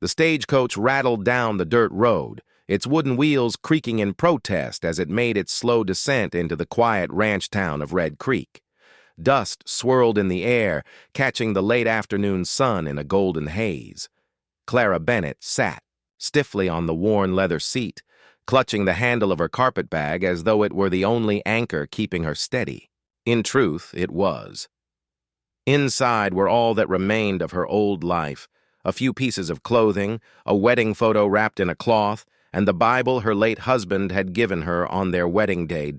The stagecoach rattled down the dirt road, its wooden wheels creaking in protest as it made its slow descent into the quiet ranch town of Red Creek. Dust swirled in the air, catching the late afternoon sun in a golden haze. Clara Bennett sat, stiffly on the worn leather seat, clutching the handle of her carpetbag as though it were the only anchor keeping her steady. In truth, it was. Inside were all that remained of her old life, a few pieces of clothing, a wedding photo wrapped in a cloth, and the Bible her late husband had given her on their wedding day.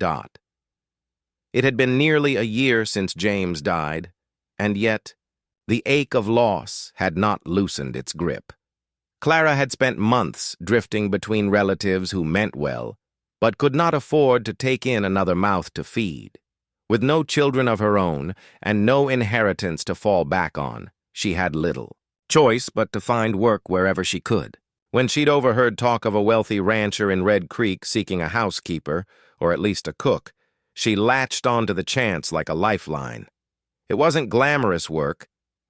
It had been nearly a year since James died, and yet the ache of loss had not loosened its grip. Clara had spent months drifting between relatives who meant well, but could not afford to take in another mouth to feed. With no children of her own and no inheritance to fall back on, she had little choice but to find work wherever she could. When she'd overheard talk of a wealthy rancher in Red Creek seeking a housekeeper, or at least a cook, she latched onto the chance like a lifeline. It wasn't glamorous work,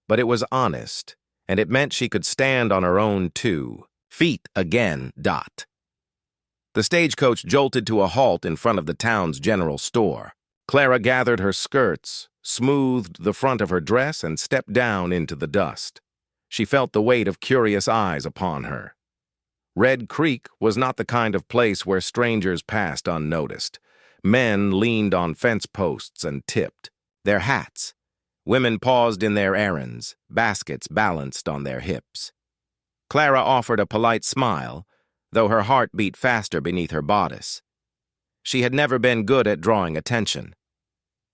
but it was honest, and it meant she could stand on her own 2 feet again. The stagecoach jolted to a halt in front of the town's general store. Clara gathered her skirts, smoothed the front of her dress, and stepped down into the dust. She felt the weight of curious eyes upon her. Red Creek was not the kind of place where strangers passed unnoticed. Men leaned on fence posts and tipped their hats. Women paused in their errands, baskets balanced on their hips. Clara offered a polite smile, though her heart beat faster beneath her bodice. She had never been good at drawing attention.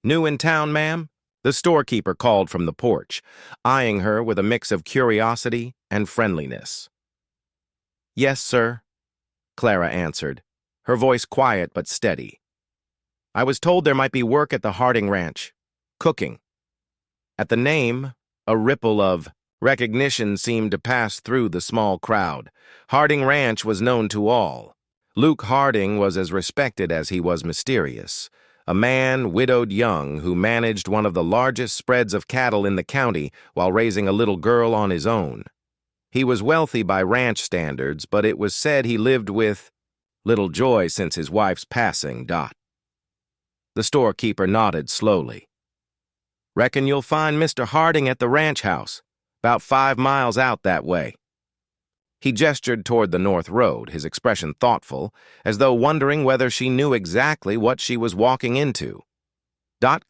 "New in town, ma'am?" The storekeeper called from the porch, eyeing her with a mix of curiosity and friendliness. "Yes, sir," Clara answered, her voice quiet but steady. "I was told there might be work at the Harding Ranch. Cooking." At the name, a ripple of recognition seemed to pass through the small crowd. Harding Ranch was known to all. Luke Harding was as respected as he was mysterious, a man, widowed young, who managed one of the largest spreads of cattle in the county while raising a little girl on his own. He was wealthy by ranch standards, but it was said he lived with little joy since his wife's passing. The storekeeper nodded slowly. "Reckon you'll find Mr. Harding at the ranch house, about 5 miles out that way." He gestured toward the north road, his expression thoughtful, as though wondering whether she knew exactly what she was walking into.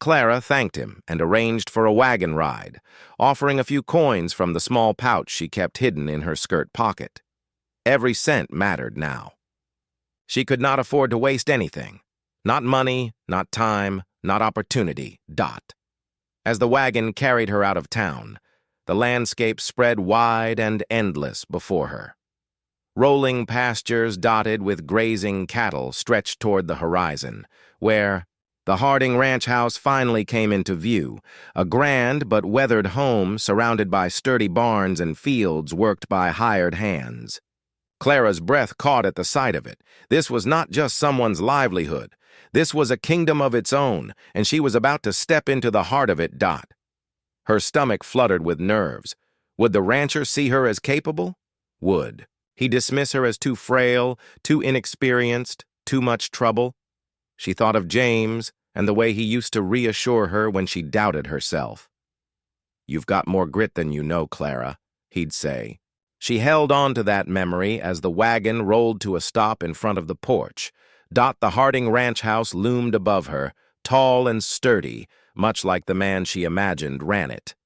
Clara thanked him and arranged for a wagon ride, offering a few coins from the small pouch she kept hidden in her skirt pocket. Every cent mattered now. She could not afford to waste anything. Not money, not time, not opportunity. As the wagon carried her out of town, the landscape spread wide and endless before her. Rolling pastures dotted with grazing cattle stretched toward the horizon, where the Harding Ranch house finally came into view, a grand but weathered home surrounded by sturdy barns and fields worked by hired hands. Clara's breath caught at the sight of it. This was not just someone's livelihood. This was a kingdom of its own, and she was about to step into the heart of it. Her stomach fluttered with nerves. Would the rancher see her as capable? Would he dismiss her as too frail, too inexperienced, too much trouble? She thought of James and the way he used to reassure her when she doubted herself. "You've got more grit than you know, Clara," he'd say. She held on to that memory as the wagon rolled to a stop in front of the porch. The Harding Ranch house loomed above her, tall and sturdy, much like the man she imagined ran it.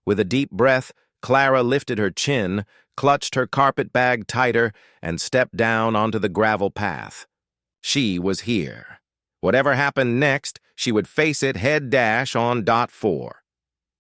With a deep breath, Clara lifted her chin, clutched her carpetbag tighter, and stepped down onto the gravel path. She was here. Whatever happened next, she would face it head dash on. 4.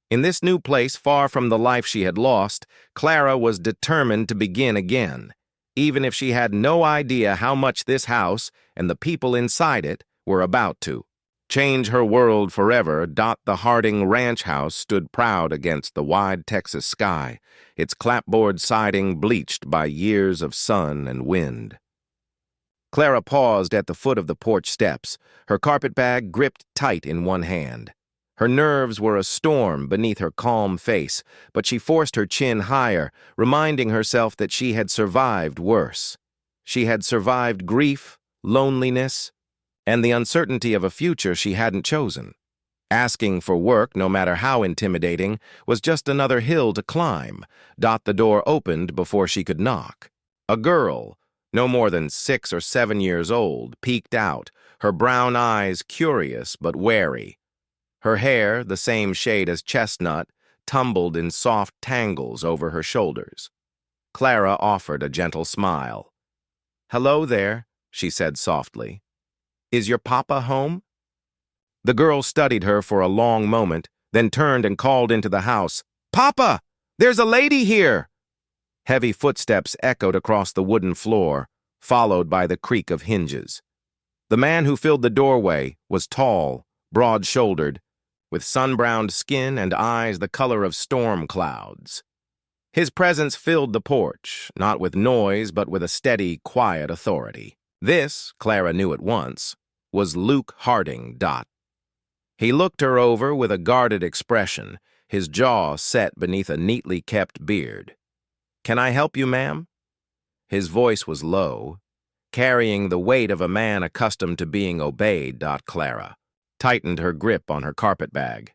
In this new place, far from the life she had lost, Clara was determined to begin again, even if she had no idea how much this house and the people inside it were about to change her world forever. The Harding Ranch house stood proud against the wide Texas sky, its clapboard siding bleached by years of sun and wind. Clara paused at the foot of the porch steps, her carpetbag gripped tight in one hand. Her nerves were a storm beneath her calm face, but she forced her chin higher, reminding herself that she had survived worse. She had survived grief, loneliness, and the uncertainty of a future she hadn't chosen. Asking for work, no matter how intimidating, was just another hill to climb. The door opened before she could knock. A girl, no more than 6 or 7 years old, peeked out, her brown eyes curious but wary. Her hair, the same shade as chestnut, tumbled in soft tangles over her shoulders. Clara offered a gentle smile. "Hello there," she said softly. "Is your papa home?" The girl studied her for a long moment, then turned and called into the house, "Papa! There's a lady here!" Heavy footsteps echoed across the wooden floor, followed by the creak of hinges. The man who filled the doorway was tall, broad-shouldered, with sun-browned skin and eyes the color of storm clouds. His presence filled the porch, not with noise but with a steady, quiet authority. This, Clara knew at once, was Luke Harding. He looked her over with a guarded expression, his jaw set beneath a neatly kept beard. "Can I help you, ma'am?" His voice was low, carrying the weight of a man accustomed to being obeyed. Clara tightened her grip on her carpetbag.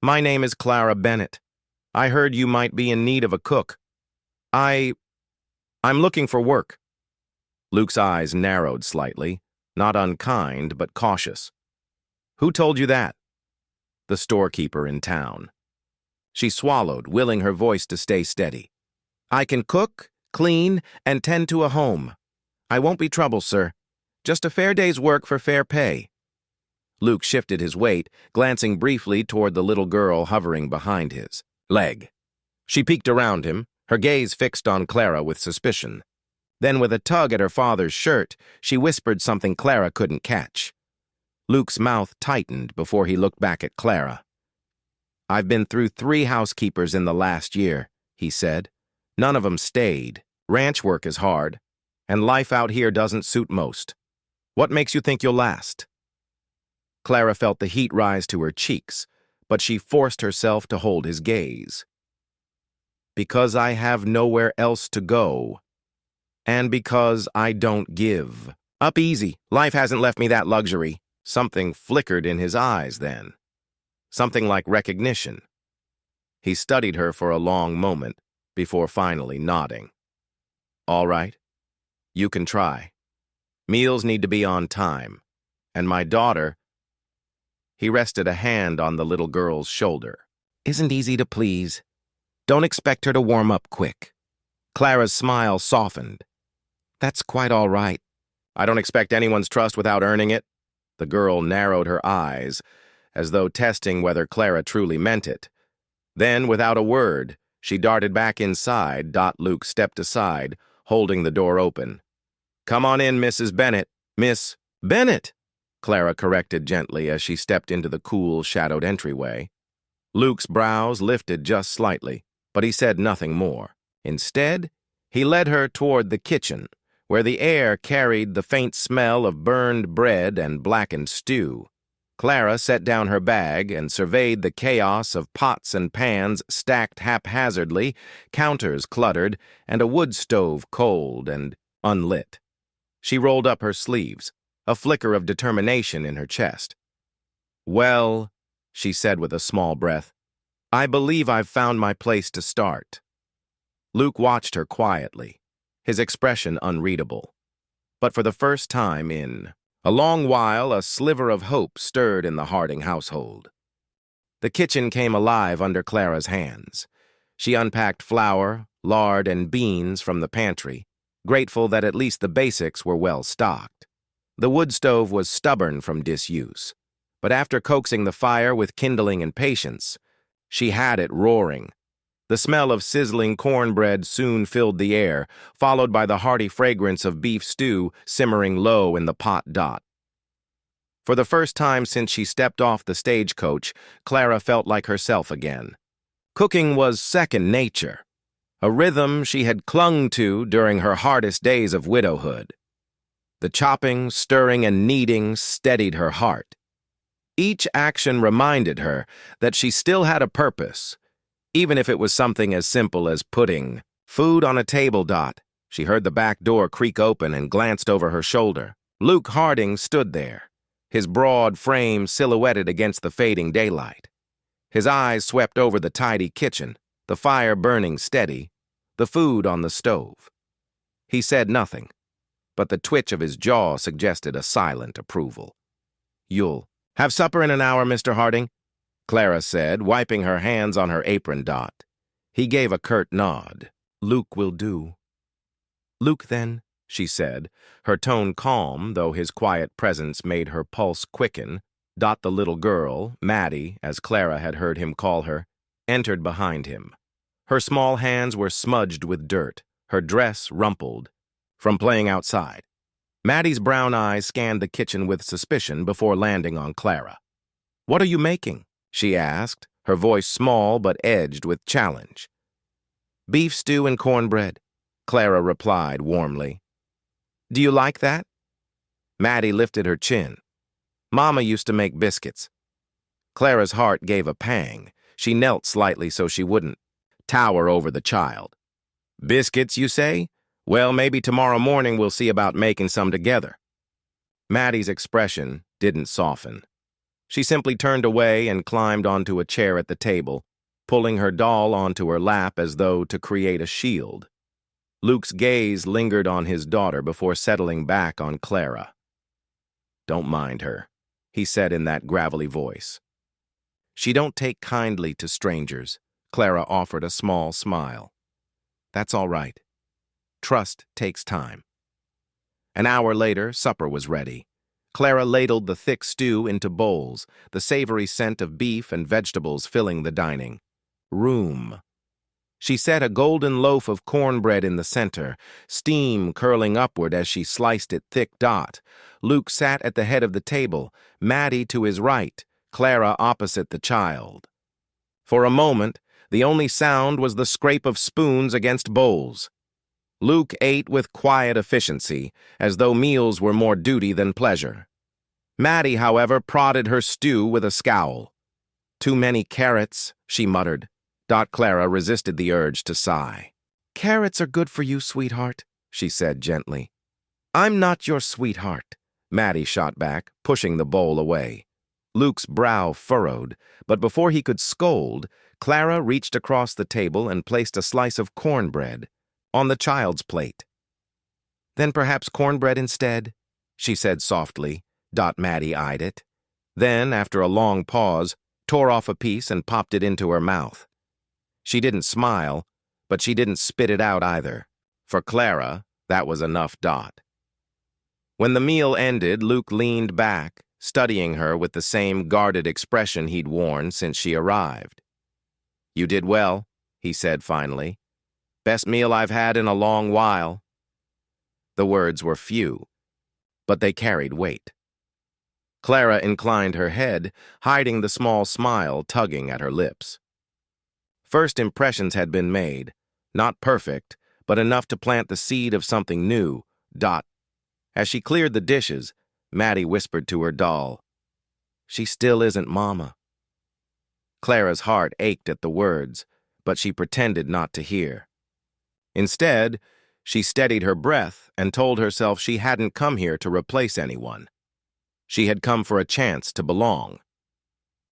"My name is Clara Bennett. I heard you might be in need of a cook. I'm looking for work." Luke's eyes narrowed slightly, not unkind but cautious. "Who told you that?" "The storekeeper in town." She swallowed, willing her voice to stay steady. "I can cook, clean, and tend to a home. I won't be trouble, sir. Just a fair day's work for fair pay." Luke shifted his weight, glancing briefly toward the little girl hovering behind his leg. She peeked around him, her gaze fixed on Clara with suspicion. Then, with a tug at her father's shirt, she whispered something Clara couldn't catch. Luke's mouth tightened before he looked back at Clara. "I've been through 3 housekeepers in the last year," he said. "None of them stayed. Ranch work is hard, and life out here doesn't suit most. What makes you think you'll last?" Clara felt the heat rise to her cheeks, but she forced herself to hold his gaze. "Because I have nowhere else to go. And because I don't give. Up easy. Life hasn't left me that luxury." Something flickered in his eyes then. Something like recognition. He studied her for a long moment before finally nodding. "All right. You can try. Meals need to be on time. And my daughter—" He rested a hand on the little girl's shoulder. "Isn't easy to please. Don't expect her to warm up quick." Clara's smile softened. "That's quite all right. I don't expect anyone's trust without earning it." The girl narrowed her eyes, as though testing whether Clara truly meant it. Then, without a word, she darted back inside. Luke stepped aside, holding the door open. "Come on in, Mrs. Bennett." "Miss Bennett," Clara corrected gently as she stepped into the cool, shadowed entryway. Luke's brows lifted just slightly, but he said nothing more. Instead, he led her toward the kitchen, where the air carried the faint smell of burned bread and blackened stew. Clara set down her bag and surveyed the chaos of pots and pans stacked haphazardly, counters cluttered, and a wood stove cold and unlit. She rolled up her sleeves, a flicker of determination in her chest. "Well," she said with a small breath, "I believe I've found my place to start." Luke watched her quietly, his expression unreadable. But for the first time in a long while, a sliver of hope stirred in the Harding household. The kitchen came alive under Clara's hands. She unpacked flour, lard, and beans from the pantry, grateful that at least the basics were well stocked. The wood stove was stubborn from disuse, but after coaxing the fire with kindling and patience, she had it roaring. The smell of sizzling cornbread soon filled the air, followed by the hearty fragrance of beef stew simmering low in the pot. For the first time since she stepped off the stagecoach, Clara felt like herself again. Cooking was second nature, a rhythm she had clung to during her hardest days of widowhood. The chopping, stirring, and kneading steadied her heart. Each action reminded her that she still had a purpose, even if it was something as simple as putting food on a table. She heard the back door creak open and glanced over her shoulder. Luke Harding stood there, his broad frame silhouetted against the fading daylight. His eyes swept over the tidy kitchen, the fire burning steady, the food on the stove. He said nothing, but the twitch of his jaw suggested a silent approval. "You'll have supper in an hour, Mr. Harding," Clara said, wiping her hands on her apron. He gave a curt nod. "Luke will do." "Luke, then," she said, her tone calm, though his quiet presence made her pulse quicken. The little girl, Maddie, as Clara had heard him call her, entered behind him. Her small hands were smudged with dirt, her dress rumpled, from playing outside. Maddie's brown eyes scanned the kitchen with suspicion before landing on Clara. "What are you making?" she asked, her voice small but edged with challenge. "Beef stew and cornbread," Clara replied warmly. "Do you like that?" Maddie lifted her chin. "Mama used to make biscuits." Clara's heart gave a pang. She knelt slightly so she wouldn't tower over the child. "Biscuits, you say? Well, maybe tomorrow morning we'll see about making some together." Maddie's expression didn't soften. She simply turned away and climbed onto a chair at the table, pulling her doll onto her lap as though to create a shield. Luke's gaze lingered on his daughter before settling back on Clara. "Don't mind her," he said in that gravelly voice. "She don't take kindly to strangers," Clara offered a small smile. "That's all right. Trust takes time." An hour later, supper was ready. Clara ladled the thick stew into bowls, the savory scent of beef and vegetables filling the dining room. She set a golden loaf of cornbread in the center, steam curling upward as she sliced it thick. Luke sat at the head of the table, Maddie to his right, Clara opposite the child. For a moment, the only sound was the scrape of spoons against bowls. Luke ate with quiet efficiency, as though meals were more duty than pleasure. Maddie, however, prodded her stew with a scowl. "Too many carrots," she muttered. Clara resisted the urge to sigh. "Carrots are good for you, sweetheart," she said gently. "I'm not your sweetheart," Maddie shot back, pushing the bowl away. Luke's brow furrowed, but before he could scold, Clara reached across the table and placed a slice of cornbread on the child's plate. "Then perhaps cornbread instead," she said softly. Maddie eyed it. Then, after a long pause, tore off a piece and popped it into her mouth. She didn't smile, but she didn't spit it out either. For Clara, that was enough. When the meal ended, Luke leaned back, studying her with the same guarded expression he'd worn since she arrived. "You did well," he said finally. "Best meal I've had in a long while." The words were few, but they carried weight. Clara inclined her head, hiding the small smile tugging at her lips. First impressions had been made, not perfect, but enough to plant the seed of something new. As she cleared the dishes, Maddie whispered to her doll, "She still isn't Mama." Clara's heart ached at the words, but she pretended not to hear. Instead, she steadied her breath and told herself she hadn't come here to replace anyone. She had come for a chance to belong.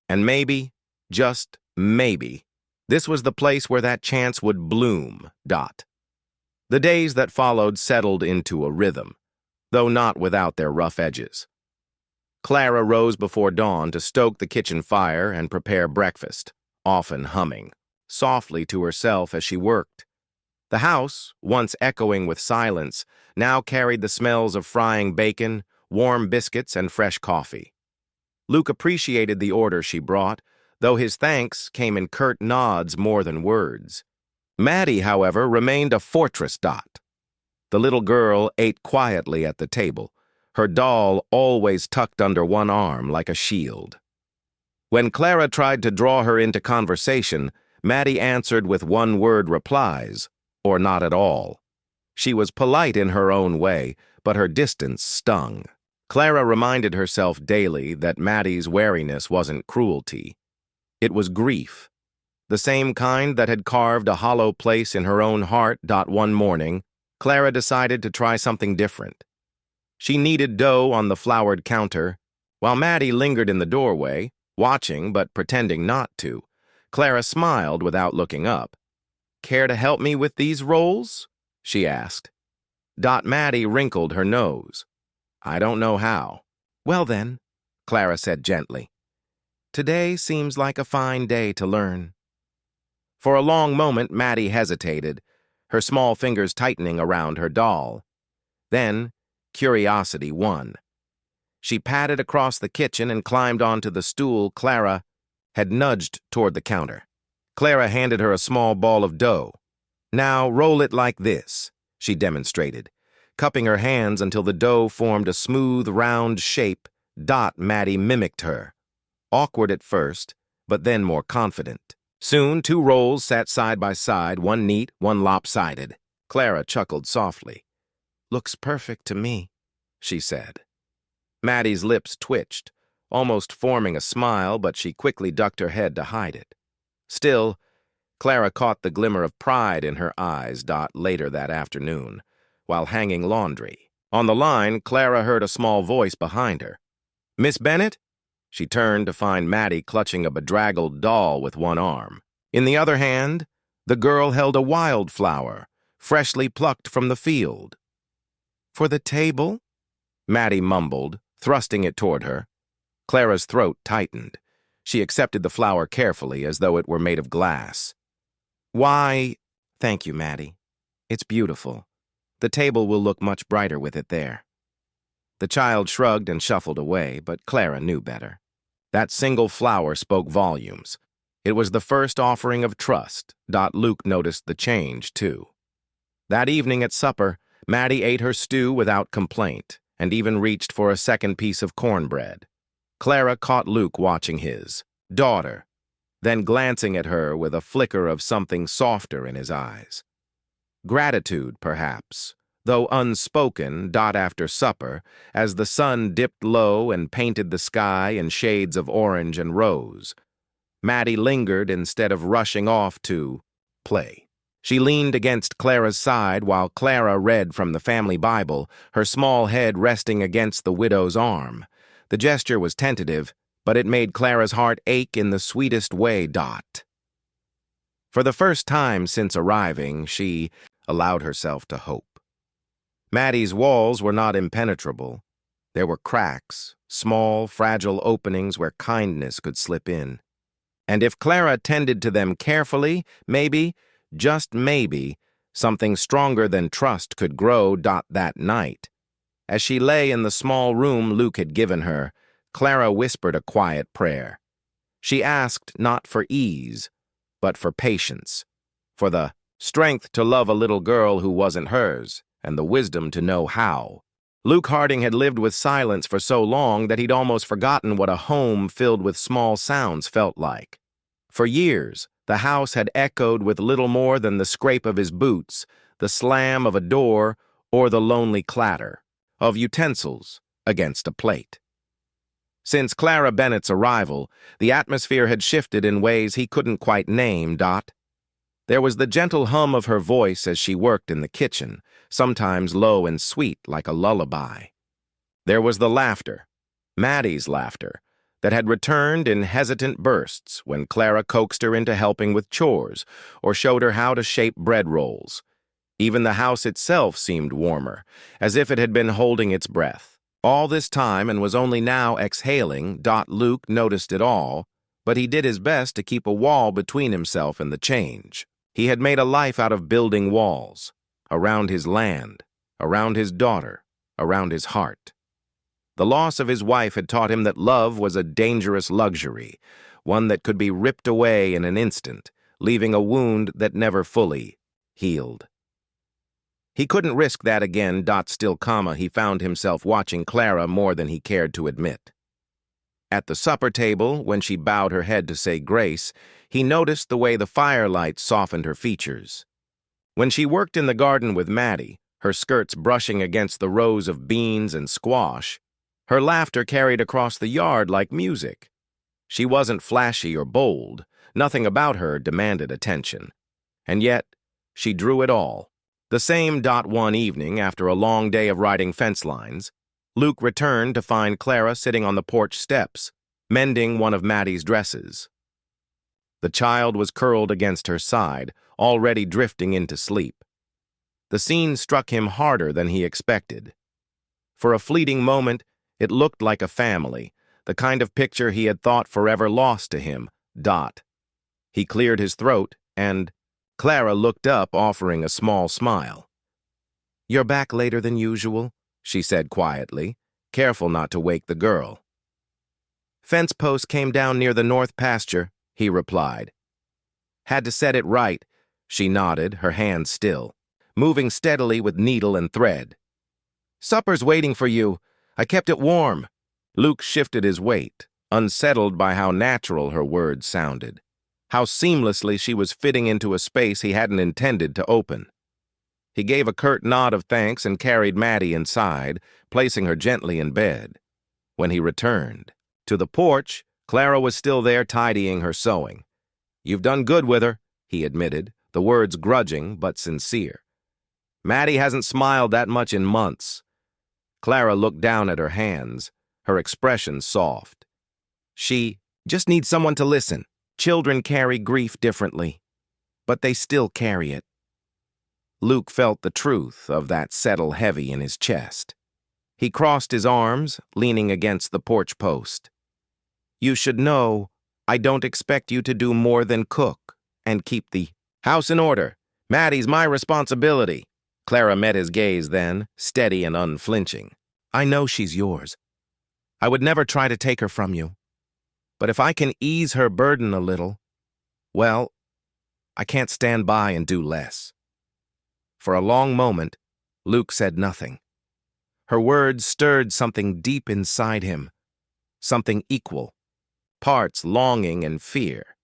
And maybe, just maybe, this was the place where that chance would bloom. The days that followed settled into a rhythm, though not without their rough edges. Clara rose before dawn to stoke the kitchen fire and prepare breakfast, often humming softly to herself as she worked. The house, once echoing with silence, now carried the smells of frying bacon, warm biscuits, and fresh coffee. Luke appreciated the order she brought, though his thanks came in curt nods more than words. Maddie, however, remained a fortress. The little girl ate quietly at the table, her doll always tucked under one arm like a shield. When Clara tried to draw her into conversation, Maddie answered with one-word replies, or not at all. She was polite in her own way, but her distance stung. Clara reminded herself daily that Maddie's wariness wasn't cruelty. It was grief, the same kind that had carved a hollow place in her own heart. One morning, Clara decided to try something different. She kneaded dough on the floured counter, while Maddie lingered in the doorway, watching but pretending not to. Clara smiled without looking up. "Care to help me with these rolls?" she asked. Maddie wrinkled her nose. "I don't know how." "Well then," Clara said gently, "today seems like a fine day to learn." For a long moment, Maddie hesitated, her small fingers tightening around her doll. Then, curiosity won. She padded across the kitchen and climbed onto the stool Clara had nudged toward the counter. Clara handed her a small ball of dough. "Now roll it like this," she demonstrated, cupping her hands until the dough formed a smooth, round shape. Maddie mimicked her, awkward at first, but then more confident. Soon, 2 rolls sat side by side, one neat, one lopsided. Clara chuckled softly. "Looks perfect to me," she said. Maddie's lips twitched, almost forming a smile, but she quickly ducked her head to hide it. Still, Clara caught the glimmer of pride in her eyes. Later that afternoon, while hanging laundry. On the line, Clara heard a small voice behind her. "Miss Bennett?" She turned to find Maddie clutching a bedraggled doll with one arm. In the other hand, the girl held a wildflower, freshly plucked from the field. "For the table?" Maddie mumbled, thrusting it toward her. Clara's throat tightened. She accepted the flower carefully, as though it were made of glass. "Why, thank you, Maddie. It's beautiful. The table will look much brighter with it there." The child shrugged and shuffled away, but Clara knew better. That single flower spoke volumes. It was the first offering of trust. Luke noticed the change, too. That evening at supper, Maddie ate her stew without complaint, and even reached for a second piece of cornbread. Clara caught Luke watching his daughter, then glancing at her with a flicker of something softer in his eyes. Gratitude, perhaps, though unspoken. After supper, as the sun dipped low and painted the sky in shades of orange and rose, Maddie lingered instead of rushing off to play. She leaned against Clara's side while Clara read from the family Bible, her small head resting against the widow's arm. The gesture was tentative, but it made Clara's heart ache in the sweetest way. For the first time since arriving, she allowed herself to hope. Maddie's walls were not impenetrable. There were cracks, small, fragile openings where kindness could slip in. And if Clara tended to them carefully, maybe, just maybe, something stronger than trust could grow. That night, as she lay in the small room Luke had given her, Clara whispered a quiet prayer. She asked not for ease, but for patience, for the strength to love a little girl who wasn't hers, and the wisdom to know how. Luke Harding had lived with silence for so long that he'd almost forgotten what a home filled with small sounds felt like. For years, the house had echoed with little more than the scrape of his boots, the slam of a door, or the lonely clatter of utensils against a plate. Since Clara Bennett's arrival, the atmosphere had shifted in ways he couldn't quite name. There was the gentle hum of her voice as she worked in the kitchen, sometimes low and sweet like a lullaby. There was the laughter, Maddie's laughter, that had returned in hesitant bursts when Clara coaxed her into helping with chores or showed her how to shape bread rolls. Even the house itself seemed warmer, as if it had been holding its breath. All this time and was only now exhaling. Luke noticed it all, but he did his best to keep a wall between himself and the change. He had made a life out of building walls, around his land, around his daughter, around his heart. The loss of his wife had taught him that love was a dangerous luxury, one that could be ripped away in an instant, leaving a wound that never fully healed. He couldn't risk that again. Still, he found himself watching Clara more than he cared to admit. At the supper table, when she bowed her head to say grace, he noticed the way the firelight softened her features. When she worked in the garden with Maddie, her skirts brushing against the rows of beans and squash, Her laughter carried across the yard like music. She wasn't flashy or bold. Nothing about her demanded attention. And yet, she drew it all. The same one evening, after a long day of riding fence lines, Luke returned to find Clara sitting on the porch steps, mending one of Maddie's dresses. The child was curled against her side, already drifting into sleep. The scene struck him harder than he expected. For a fleeting moment, it looked like a family, the kind of picture he had thought forever lost to him. He cleared his throat, and Clara looked up, offering a small smile. "You're back later than usual," she said quietly, careful not to wake the girl. "Fence post came down near the north pasture," he replied. "Had to set it right," she nodded, her hand still, moving steadily with needle and thread. "Supper's waiting for you. I kept it warm." Luke shifted his weight, unsettled by how natural her words sounded, how seamlessly she was fitting into a space he hadn't intended to open. He gave a curt nod of thanks and carried Maddie inside, placing her gently in bed. When he returned to the porch, Clara was still there tidying her sewing. "You've done good with her," he admitted, the words grudging but sincere. "Maddie hasn't smiled that much in months." Clara looked down at her hands, her expression soft. "She just needs someone to listen. Children carry grief differently, but they still carry it." Luke felt the truth of that settle heavy in his chest. He crossed his arms, leaning against the porch post. "You should know, I don't expect you to do more than cook and keep the house in order. Maddie's my responsibility." Clara met his gaze then, steady and unflinching. "I know she's yours. I would never try to take her from you. But if I can ease her burden a little, well, I can't stand by and do less." For a long moment, Luke said nothing. Her words stirred something deep inside him, something equal, parts longing and fear.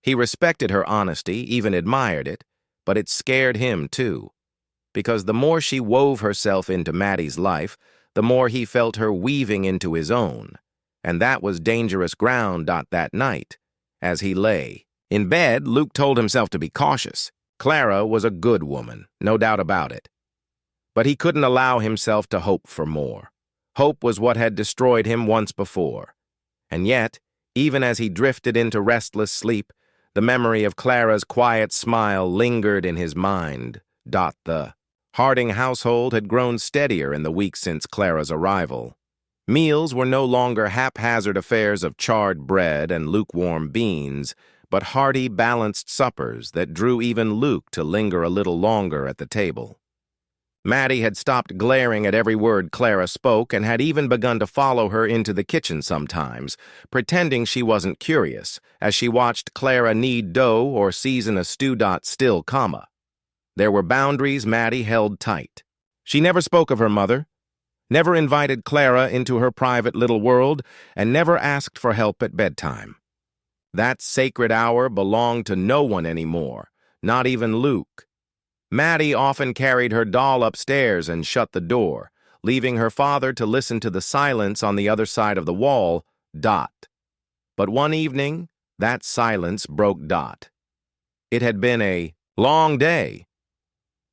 He respected her honesty, even admired it, but it scared him too, because the more she wove herself into Maddie's life, the more he felt her weaving into his own, and that was dangerous ground. That night, as he lay in bed, Luke told himself to be cautious. Clara was a good woman, no doubt about it. But he couldn't allow himself to hope for more. Hope was what had destroyed him once before. And yet, even as he drifted into restless sleep, the memory of Clara's quiet smile lingered in his mind. The Harding household had grown steadier in the weeks since Clara's arrival. Meals were no longer haphazard affairs of charred bread and lukewarm beans, but hearty, balanced suppers that drew even Luke to linger a little longer at the table. Maddie had stopped glaring at every word Clara spoke and had even begun to follow her into the kitchen sometimes, pretending she wasn't curious, as she watched Clara knead dough or season a stew. Still, there were boundaries Maddie held tight. She never spoke of her mother, never invited Clara into her private little world, and never asked for help at bedtime. That sacred hour belonged to no one anymore, not even Luke. Maddie often carried her doll upstairs and shut the door, leaving her father to listen to the silence on the other side of the wall. But one evening, that silence broke. It had been a long day.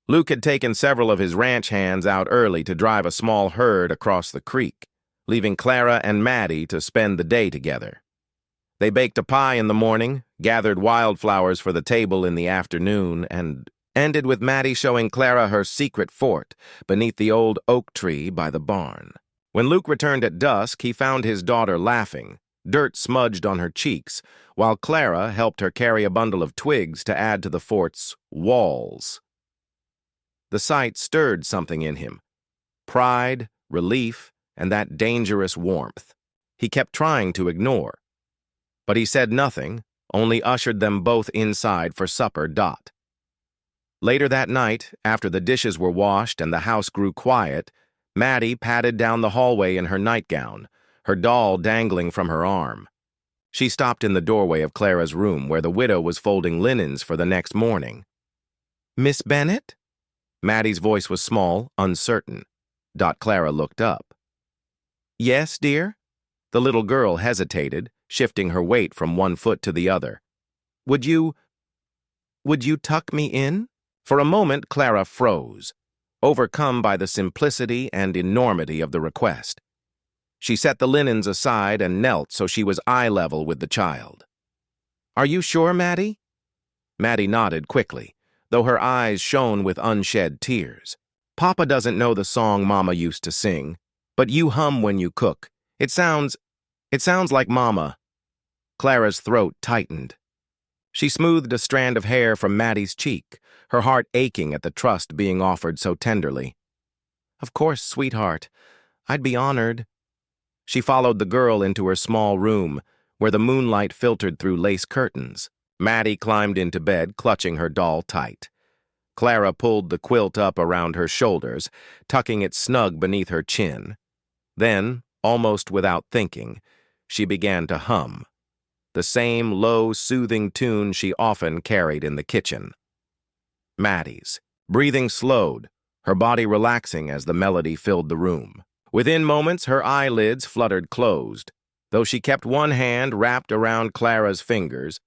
Luke had taken several of his ranch hands out early to drive a small herd across the creek, leaving Clara and Maddie to spend the day together. They baked a pie in the morning, gathered wildflowers for the table in the afternoon, and ended with Maddie showing Clara her secret fort beneath the old oak tree by the barn. When Luke returned at dusk, he found his daughter laughing, dirt smudged on her cheeks, while Clara helped her carry a bundle of twigs to add to the fort's walls. The sight stirred something in him: pride, relief, and that dangerous warmth he kept trying to ignore. But he said nothing, only ushered them both inside for supper. Later that night, after the dishes were washed and the house grew quiet, Maddie padded down the hallway in her nightgown, her doll dangling from her arm. She stopped in the doorway of Clara's room, where the widow was folding linens for the next morning. "Miss Bennet?" Maddie's voice was small, uncertain. Clara looked up. Yes, dear? The little girl hesitated, shifting her weight from one foot to the other. Would you tuck me in? For a moment, Clara froze, overcome by the simplicity and enormity of the request. She set the linens aside and knelt so she was eye level with the child. Are you sure, Maddie? Maddie nodded quickly, though her eyes shone with unshed tears. Papa doesn't know the song Mama used to sing, but you hum when you cook. It sounds like Mama. Clara's throat tightened. She smoothed a strand of hair from Maddie's cheek, her heart aching at the trust being offered so tenderly. Of course, sweetheart. I'd be honored. She followed the girl into her small room, where the moonlight filtered through lace curtains. Maddie climbed into bed, clutching her doll tight. Clara pulled the quilt up around her shoulders, tucking it snug beneath her chin. Then, almost without thinking, she began to hum, the same low, soothing tune she often carried in the kitchen. Maddie's. Breathing slowed, her body relaxing as the melody filled the room. Within moments, her eyelids fluttered closed. Though she kept one hand wrapped around Clara's fingers,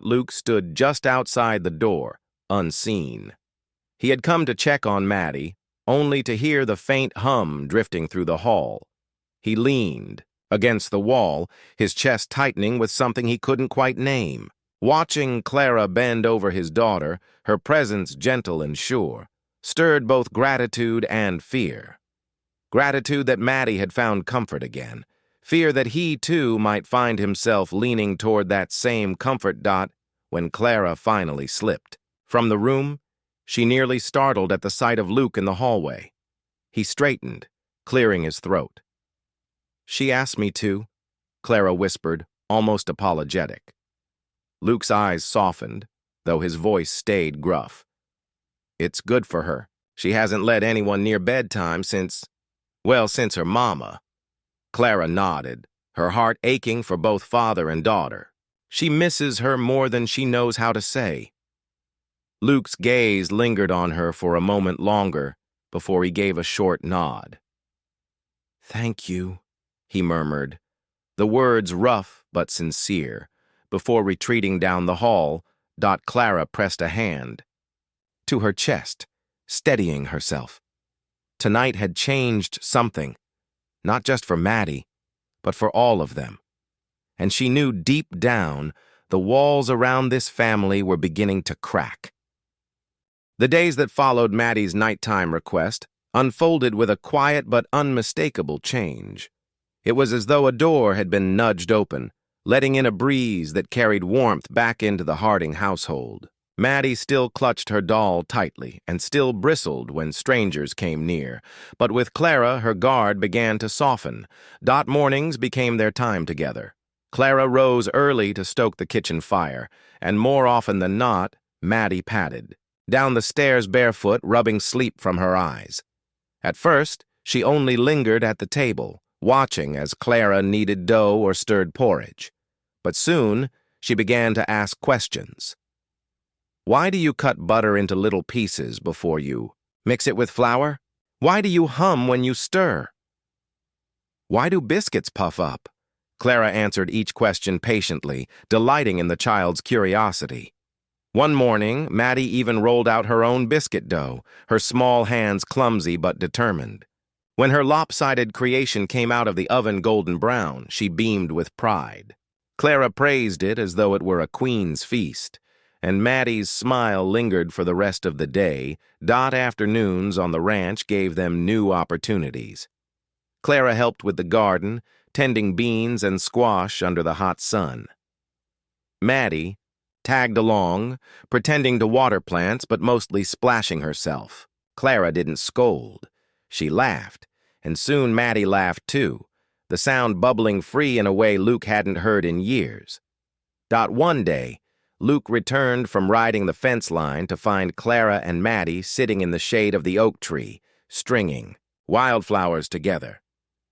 Luke stood just outside the door, unseen. He had come to check on Maddie, only to hear the faint hum drifting through the hall. He leaned against the wall, his chest tightening with something he couldn't quite name. Watching Clara bend over his daughter, her presence gentle and sure, stirred both gratitude and fear. Gratitude that Maddie had found comfort again. Fear that he, too, might find himself leaning toward that same comfort. When Clara finally slipped from the room, she nearly startled at the sight of Luke in the hallway. He straightened, clearing his throat. She asked me to, Clara whispered, almost apologetic. Luke's eyes softened, though his voice stayed gruff. It's good for her. She hasn't let anyone near bedtime since her mama. Clara nodded, her heart aching for both father and daughter. She misses her more than she knows how to say. Luke's gaze lingered on her for a moment longer before he gave a short nod. Thank you, he murmured, the words rough but sincere. Before retreating down the hall, Clara pressed a hand to her chest, steadying herself. Tonight had changed something, not just for Maddie, but for all of them. And she knew deep down the walls around this family were beginning to crack. The days that followed Maddie's nighttime request unfolded with a quiet but unmistakable change. It was as though a door had been nudged open, letting in a breeze that carried warmth back into the Harding household. Maddie still clutched her doll tightly and still bristled when strangers came near, but with Clara her guard began to soften. Mornings became their time together. Clara rose early to stoke the kitchen fire, and more often than not, Maddie padded down the stairs barefoot, rubbing sleep from her eyes. At first, she only lingered at the table, watching as Clara kneaded dough or stirred porridge. But soon, she began to ask questions. Why do you cut butter into little pieces before you mix it with flour? Why do you hum when you stir? Why do biscuits puff up? Clara answered each question patiently, delighting in the child's curiosity. One morning, Maddie even rolled out her own biscuit dough, her small hands clumsy but determined. When her lopsided creation came out of the oven golden brown, she beamed with pride. Clara praised it as though it were a queen's feast, and Maddie's smile lingered for the rest of the day. Afternoons on the ranch gave them new opportunities. Clara helped with the garden, tending beans and squash under the hot sun. Maddie tagged along, pretending to water plants but mostly splashing herself. Clara didn't scold. She laughed, and soon Maddie laughed too, the sound bubbling free in a way Luke hadn't heard in years. One day, Luke returned from riding the fence line to find Clara and Maddie sitting in the shade of the oak tree, stringing wildflowers together.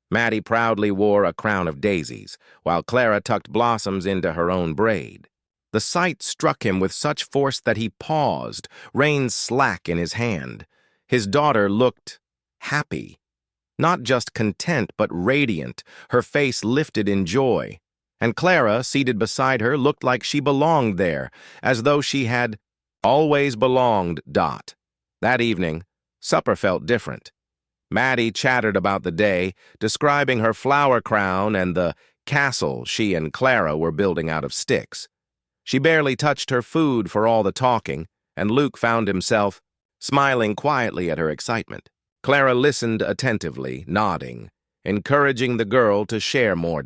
Maddie proudly wore a crown of daisies, while Clara tucked blossoms into her own braid. The sight struck him with such force that he paused, reins slack in his hand. His daughter looked happy, Not just content, but radiant, her face lifted in joy. And Clara, seated beside her, looked like she belonged there, as though she had always belonged. That evening, supper felt different. Maddie chattered about the day, describing her flower crown and the castle she and Clara were building out of sticks. She barely touched her food for all the talking, and Luke found himself smiling quietly at her excitement. Clara listened attentively, nodding, encouraging the girl to share more.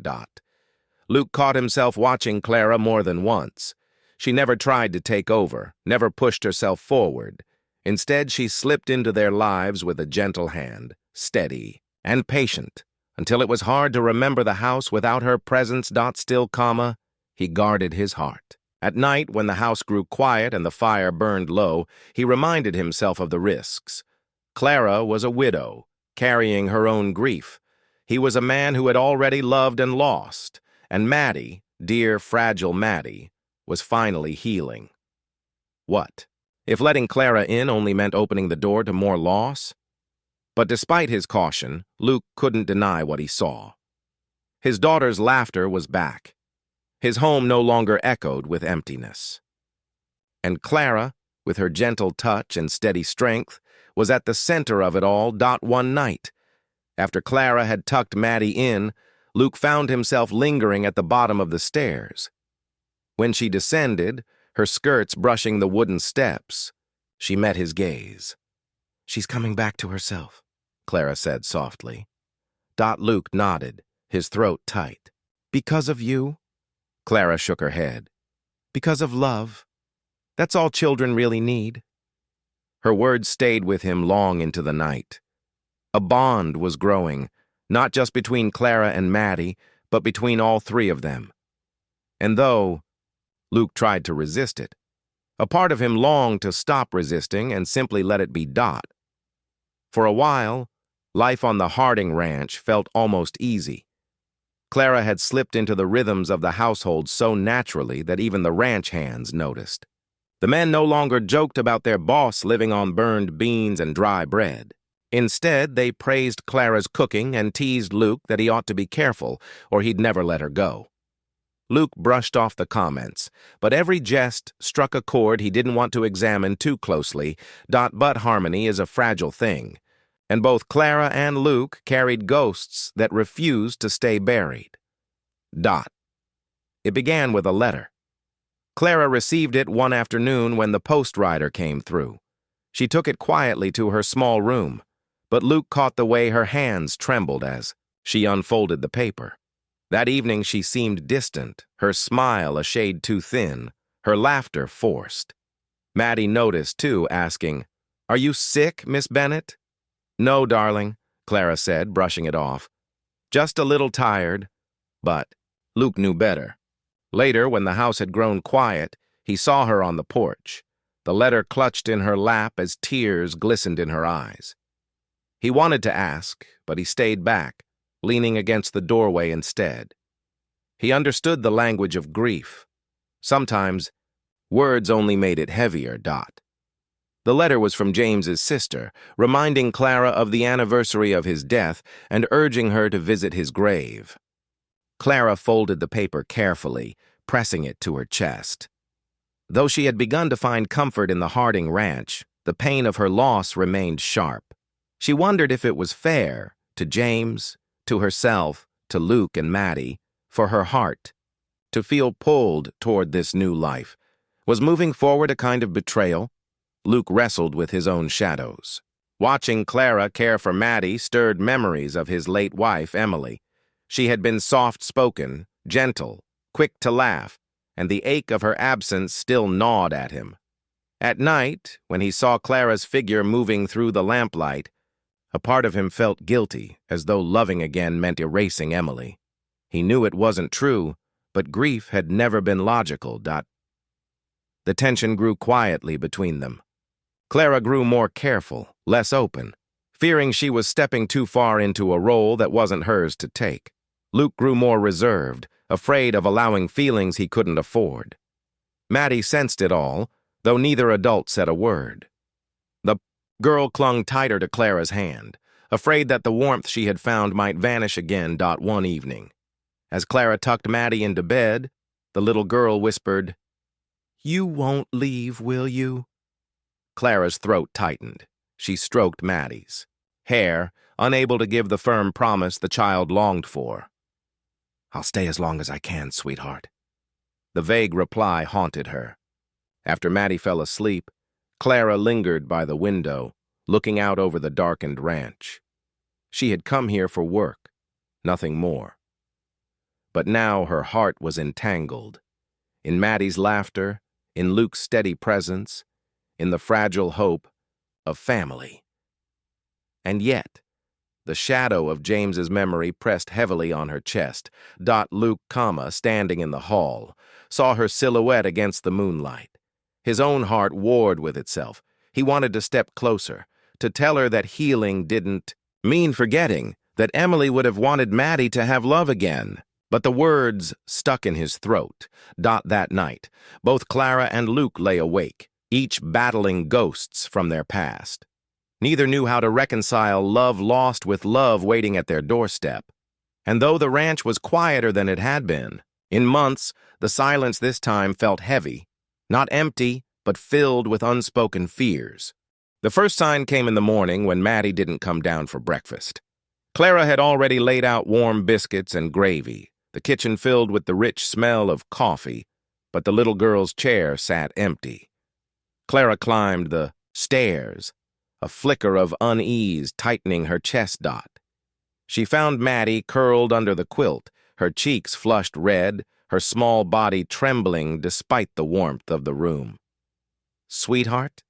Luke caught himself watching Clara more than once. She never tried to take over, never pushed herself forward. Instead, she slipped into their lives with a gentle hand, steady and patient, until it was hard to remember the house without her presence. Still, he guarded his heart. At night, when the house grew quiet and the fire burned low, he reminded himself of the risks. Clara was a widow, carrying her own grief. He was a man who had already loved and lost, and Maddie, dear, fragile Maddie, was finally healing. What if letting Clara in only meant opening the door to more loss? But despite his caution, Luke couldn't deny what he saw. His daughter's laughter was back. His home no longer echoed with emptiness. And Clara, with her gentle touch and steady strength, was at the center of it all. One night, after Clara had tucked Maddie in, Luke found himself lingering at the bottom of the stairs. When she descended, her skirts brushing the wooden steps, she met his gaze. "She's coming back to herself," Clara said softly. Luke nodded, his throat tight. "Because of you?" Clara shook her head. "Because of love. That's all children really need." Her words stayed with him long into the night. A bond was growing, not just between Clara and Maddie, but between all three of them. And though Luke tried to resist it, a part of him longed to stop resisting and simply let it be. For a while, life on the Harding ranch felt almost easy. Clara had slipped into the rhythms of the household so naturally that even the ranch hands noticed. The men no longer joked about their boss living on burned beans and dry bread. Instead, they praised Clara's cooking and teased Luke that he ought to be careful or he'd never let her go. Luke brushed off the comments, but every jest struck a chord he didn't want to examine too closely. But harmony is a fragile thing, and both Clara and Luke carried ghosts that refused to stay buried. It began with a letter. Clara received it one afternoon when the post rider came through. She took it quietly to her small room, but Luke caught the way her hands trembled as she unfolded the paper. That evening she seemed distant, her smile a shade too thin, her laughter forced. Maddie noticed, too, asking, "Are you sick, Miss Bennett?" "No, darling," Clara said, brushing it off. "Just a little tired." But Luke knew better. Later, when the house had grown quiet, he saw her on the porch, the letter clutched in her lap as tears glistened in her eyes. He wanted to ask, but he stayed back, leaning against the doorway instead. He understood the language of grief. Sometimes, words only made it heavier. The letter was from James's sister, reminding Clara of the anniversary of his death and urging her to visit his grave. Clara folded the paper carefully, pressing it to her chest. Though she had begun to find comfort in the Harding ranch, the pain of her loss remained sharp. She wondered if it was fair, to James, to herself, to Luke and Maddie, for her heart to feel pulled toward this new life. Was moving forward a kind of betrayal? Luke wrestled with his own shadows. Watching Clara care for Maddie stirred memories of his late wife, Emily. She had been soft-spoken, gentle, quick to laugh, and the ache of her absence still gnawed at him. At night, when he saw Clara's figure moving through the lamplight, a part of him felt guilty, as though loving again meant erasing Emily. He knew it wasn't true, but grief had never been logical. The tension grew quietly between them. Clara grew more careful, less open, fearing she was stepping too far into a role that wasn't hers to take. Luke grew more reserved, afraid of allowing feelings he couldn't afford. Maddie sensed it all, though neither adult said a word. The girl clung tighter to Clara's hand, afraid that the warmth she had found might vanish again. One evening, as Clara tucked Maddie into bed, the little girl whispered, "You won't leave, will you?" Clara's throat tightened. She stroked Maddie's hair, unable to give the firm promise the child longed for. "I'll stay as long as I can, sweetheart." The vague reply haunted her. After Maddie fell asleep, Clara lingered by the window, looking out over the darkened ranch. She had come here for work, nothing more. But now her heart was entangled. In Maddie's laughter, in Luke's steady presence, in the fragile hope of family. And yet, the shadow of James's memory pressed heavily on her chest. Luke, standing in the hall, saw her silhouette against the moonlight. His own heart warred with itself. He wanted to step closer, to tell her that healing didn't mean forgetting, that Emily would have wanted Maddie to have love again. But the words stuck in his throat. That night, both Clara and Luke lay awake, each battling ghosts from their past. Neither knew how to reconcile love lost with love waiting at their doorstep. And though the ranch was quieter than it had been, in months, the silence this time felt heavy, not empty, but filled with unspoken fears. The first sign came in the morning when Maddie didn't come down for breakfast. Clara had already laid out warm biscuits and gravy, the kitchen filled with the rich smell of coffee, but the little girl's chair sat empty. Clara climbed the stairs, a flicker of unease tightening her chest. She found Maddie curled under the quilt, her cheeks flushed red, her small body trembling despite the warmth of the room. "Sweetheart?"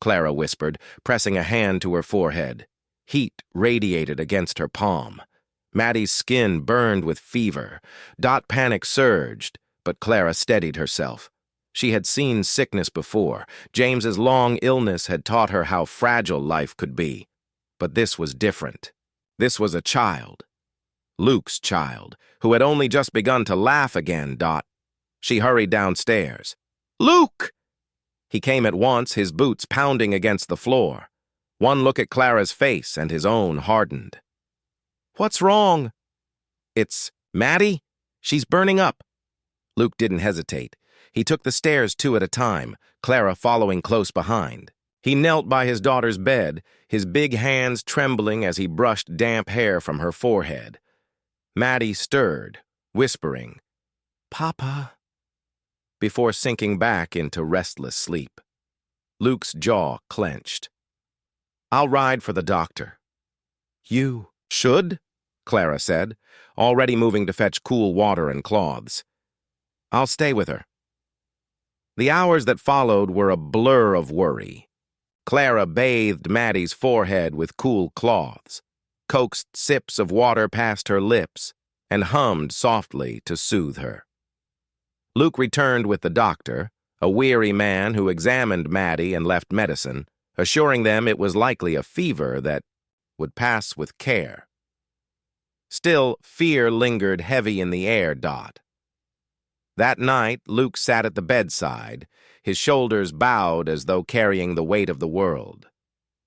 Clara whispered, pressing a hand to her forehead. Heat radiated against her palm. Maddie's skin burned with fever. Panic surged, but Clara steadied herself. She had seen sickness before. James's long illness had taught her how fragile life could be. But this was different. This was a child. Luke's child, who had only just begun to laugh again. She hurried downstairs. "Luke!" He came at once, his boots pounding against the floor. One look at Clara's face and his own hardened. "What's wrong?" "It's Maddie. She's burning up." Luke didn't hesitate. He took the stairs 2 at a time, Clara following close behind. He knelt by his daughter's bed, his big hands trembling as he brushed damp hair from her forehead. Maddie stirred, whispering, "Papa," before sinking back into restless sleep. Luke's jaw clenched. "I'll ride for the doctor." "You should," Clara said, already moving to fetch cool water and cloths. "I'll stay with her." The hours that followed were a blur of worry. Clara bathed Maddie's forehead with cool cloths, coaxed sips of water past her lips, and hummed softly to soothe her. Luke returned with the doctor, a weary man who examined Maddie and left medicine, assuring them it was likely a fever that would pass with care. Still, fear lingered heavy in the air. That night, Luke sat at the bedside, his shoulders bowed as though carrying the weight of the world.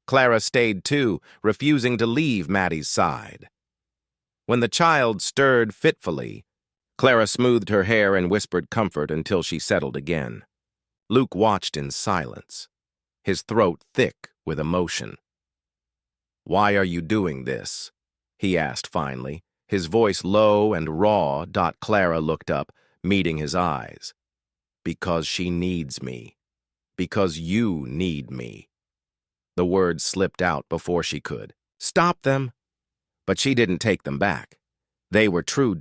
Clara stayed too, refusing to leave Maddie's side. When the child stirred fitfully, Clara smoothed her hair and whispered comfort until she settled again. Luke watched in silence, his throat thick with emotion. "Why are you doing this?" he asked finally, his voice low and raw. Clara looked up, meeting his eyes. "Because she needs me. Because you need me." The words slipped out before she could stop them, but she didn't take them back. They were true.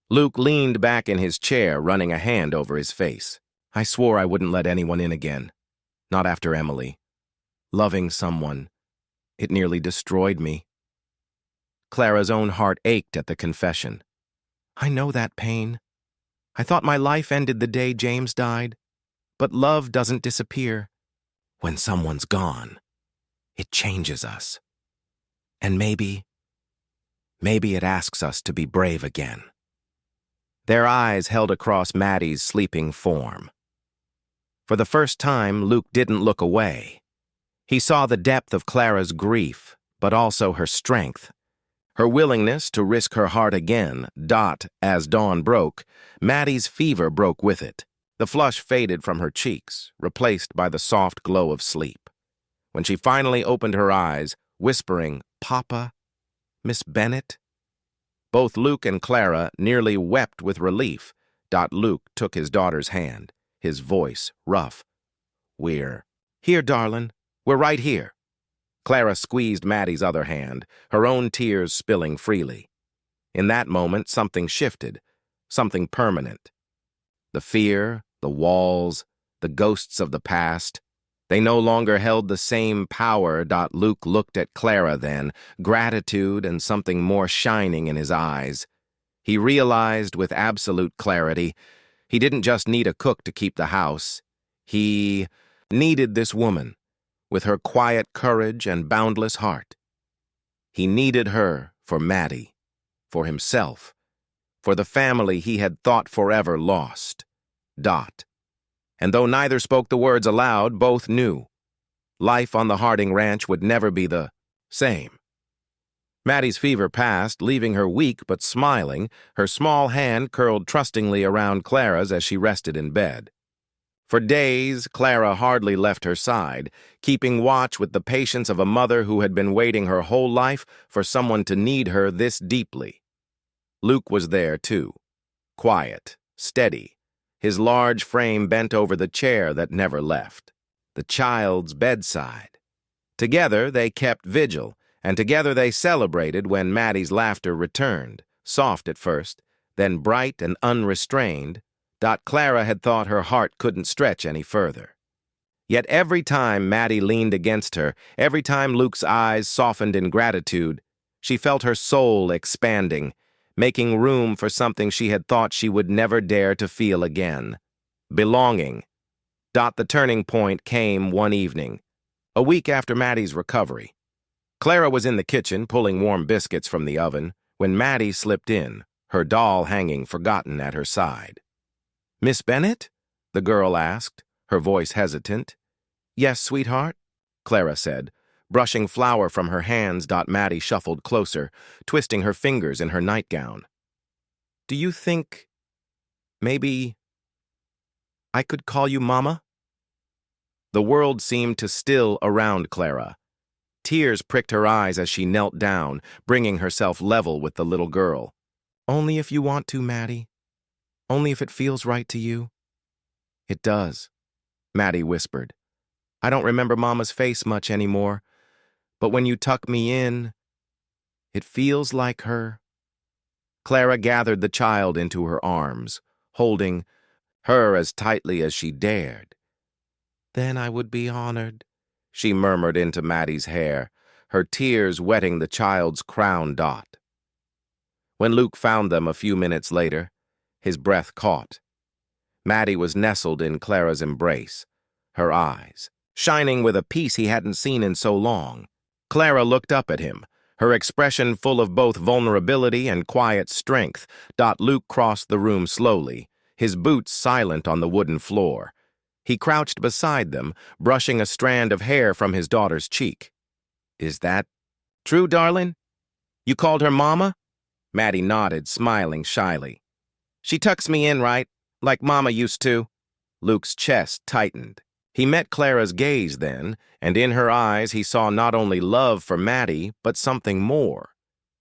Luke leaned back in his chair, running a hand over his face. "I swore I wouldn't let anyone in again. Not after Emily. Loving someone, it nearly destroyed me." Clara's own heart ached at the confession. "I know that pain. I thought my life ended the day James died. But love doesn't disappear. When someone's gone, it changes us. And maybe it asks us to be brave again." Their eyes held across Maddie's sleeping form. For the first time, Luke didn't look away. He saw the depth of Clara's grief, but also her strength. Her willingness to risk her heart again. As dawn broke, Maddie's fever broke with it. The flush faded from her cheeks, replaced by the soft glow of sleep. When she finally opened her eyes, whispering, "Papa? Miss Bennett?" Both Luke and Clara nearly wept with relief. Luke took his daughter's hand, his voice rough. "We're here, darling. We're right here." Clara squeezed Maddie's other hand, her own tears spilling freely. In that moment, something shifted, something permanent. The fear, the walls, the ghosts of the past, they no longer held the same power. Luke looked at Clara then, gratitude and something more shining in his eyes. He realized with absolute clarity, he didn't just need a cook to keep the house. He needed this woman, with her quiet courage and boundless heart. He needed her for Maddie, for himself, for the family he had thought forever lost. And though neither spoke the words aloud, both knew. Life on the Harding Ranch would never be the same. Maddie's fever passed, leaving her weak but smiling, her small hand curled trustingly around Clara's as she rested in bed. For days, Clara hardly left her side, keeping watch with the patience of a mother who had been waiting her whole life for someone to need her this deeply. Luke was there, too. Quiet, steady, his large frame bent over the chair that never left, the child's bedside. Together they kept vigil, and together they celebrated when Maddie's laughter returned, soft at first, then bright and unrestrained. Clara had thought her heart couldn't stretch any further. Yet every time Maddie leaned against her, every time Luke's eyes softened in gratitude, she felt her soul expanding, making room for something she had thought she would never dare to feel again. Belonging. The turning point came one evening, a week after Maddie's recovery. Clara was in the kitchen pulling warm biscuits from the oven when Maddie slipped in, her doll hanging forgotten at her side. "Miss Bennett?" the girl asked, her voice hesitant. "Yes, sweetheart," Clara said, brushing flour from her hands. Maddie shuffled closer, twisting her fingers in her nightgown. "Do you think maybe I could call you Mama?" The world seemed to still around Clara. Tears pricked her eyes as she knelt down, bringing herself level with the little girl. "Only if you want to, Maddie. Only if it feels right to you." "It does," Maddie whispered. "I don't remember Mama's face much anymore, but when you tuck me in, it feels like her." Clara gathered the child into her arms, holding her as tightly as she dared. "Then I would be honored," she murmured into Maddie's hair, her tears wetting the child's crown. When Luke found them a few minutes later, his breath caught. Maddie was nestled in Clara's embrace, her eyes shining with a peace he hadn't seen in so long. Clara looked up at him, her expression full of both vulnerability and quiet strength. Luke crossed the room slowly, his boots silent on the wooden floor. He crouched beside them, brushing a strand of hair from his daughter's cheek. "Is that true, darling? You called her Mama?" Maddie nodded, smiling shyly. "She tucks me in right, like Mama used to." Luke's chest tightened. He met Clara's gaze then, and in her eyes he saw not only love for Maddie, but something more.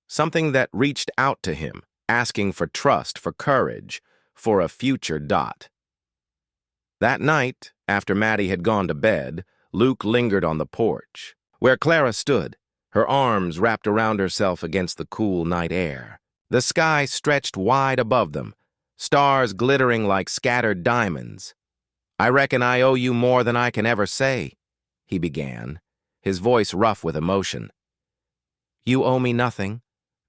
Something that reached out to him, asking for trust, for courage, for a future. That night, after Maddie had gone to bed, Luke lingered on the porch, where Clara stood, her arms wrapped around herself against the cool night air. The sky stretched wide above them, stars glittering like scattered diamonds. "I reckon I owe you more than I can ever say," he began, his voice rough with emotion. "You owe me nothing,"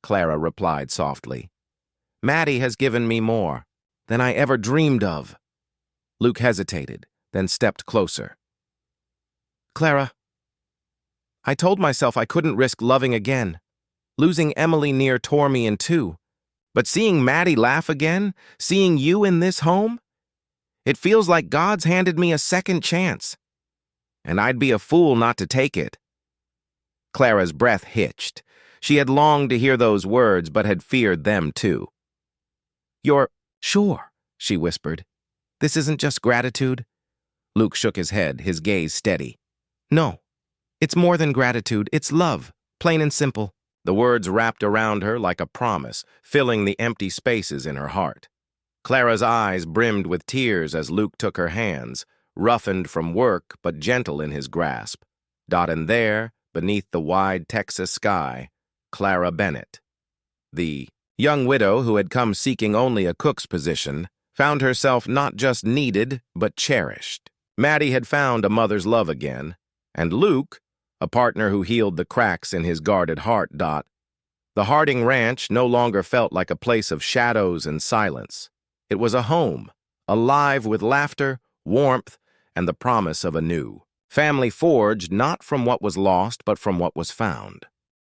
Clara replied softly. "Maddie has given me more than I ever dreamed of." Luke hesitated, then stepped closer. "Clara, I told myself I couldn't risk loving again. Losing Emily near tore me in two. But seeing Maddie laugh again, seeing you in this home, it feels like God's handed me a second chance. And I'd be a fool not to take it." Clara's breath hitched. She had longed to hear those words, but had feared them too. "You're sure," she whispered. "This isn't just gratitude?" Luke shook his head, his gaze steady. "No, it's more than gratitude. It's love, plain and simple." The words wrapped around her like a promise, filling the empty spaces in her heart. Clara's eyes brimmed with tears as Luke took her hands, roughened from work but gentle in his grasp. Dot and there, beneath the wide Texas sky, Clara Bennett. The young widow who had come seeking only a cook's position found herself not just needed but cherished. Maddie had found a mother's love again, and Luke, a partner who healed the cracks in his guarded heart. The Harding Ranch no longer felt like a place of shadows and silence. It was a home, alive with laughter, warmth, and the promise of a new family forged not from what was lost but from what was found.